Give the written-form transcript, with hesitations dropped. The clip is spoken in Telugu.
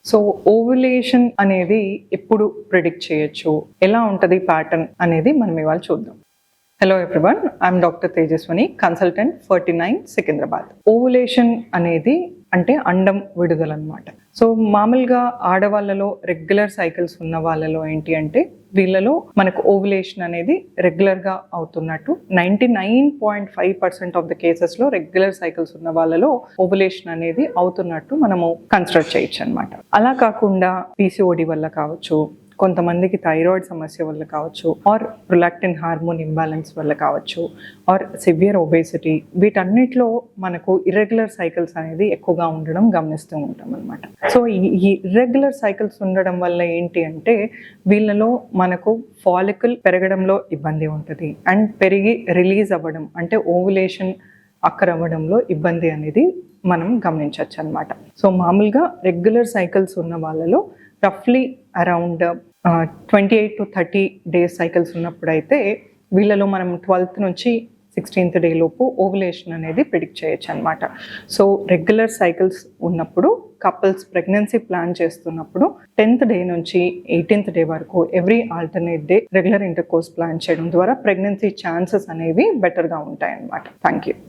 సో ఓవులేషన్ అనేది ఎప్పుడు ప్రిడిక్ట్ చేయొచ్చు, ఎలా ఉంటుంది ప్యాటర్న్ అనేది మనం ఇవాళ చూద్దాం. Hello everyone, I'm doctor Tejaswini, consultant 49 Secunderabad. Ovulation అనేది అంటే అండం విడుదల అనమాట. సో మామూలుగా ఆడవాళ్ళలో రెగ్యులర్ సైకిల్స్ ఉన్న వాళ్ళలో ఏంటి అంటే వీళ్ళలో మనకు ఓవులేషన్ అనేది రెగ్యులర్గా అవుతున్నట్టు 99.5% ఆఫ్ ద కేసెస్లో రెగ్యులర్ సైకిల్స్ ఉన్న వాళ్ళలో ఓవులేషన్ అనేది అవుతున్నట్టు మనము కన్సిడర్ చేయొచ్చు అనమాట. అలా కాకుండా పీసీఓడి వల్ల కావచ్చు, కొంతమందికి థైరాయిడ్ సమస్య వల్ల కావచ్చు, ఆర్ ప్రొలాక్టిన్ హార్మోన్ ఇంబ్యాలెన్స్ వల్ల కావచ్చు, ఆర్ సివియర్ ఒబేసిటీ, వీటన్నిటిలో మనకు ఇర్రెగ్యులర్ సైకిల్స్ అనేది ఎక్కువగా ఉండడం గమనిస్తూ ఉంటాం అనమాట. సో ఈ ఇర్రెగ్యులర్ సైకిల్స్ ఉండడం వల్ల ఏంటి అంటే వీళ్ళలో మనకు ఫాలికల్ పెరగడంలో ఇబ్బంది ఉంటుంది అండ్ పెరిగి రిలీజ్ అవ్వడం అంటే ఓవులేషన్ అవ్వడంలో ఇబ్బంది అనేది మనం గమనించవచ్చు అనమాట. సో మామూలుగా రెగ్యులర్ సైకిల్స్ ఉన్న వాళ్ళలో రఫ్లీ అరౌండ్ 28 to 30 డేస్ సైకిల్స్ ఉన్నప్పుడైతే వీళ్ళలో మనం 12th నుంచి 16th డే లోపు ఓవులేషన్ అనేది ప్రిడిక్ట్ చేయొచ్చు అనమాట. సో రెగ్యులర్ సైకిల్స్ ఉన్నప్పుడు కపుల్స్ ప్రెగ్నెన్సీ ప్లాన్ చేస్తున్నప్పుడు 10th డే నుంచి 18th డే వరకు every alternate day regular intercourse plan చేయడం ద్వారా ప్రెగ్నెన్సీ ఛాన్సెస్ అనేవి బెటర్గా ఉంటాయి అన్నమాట. Thank you.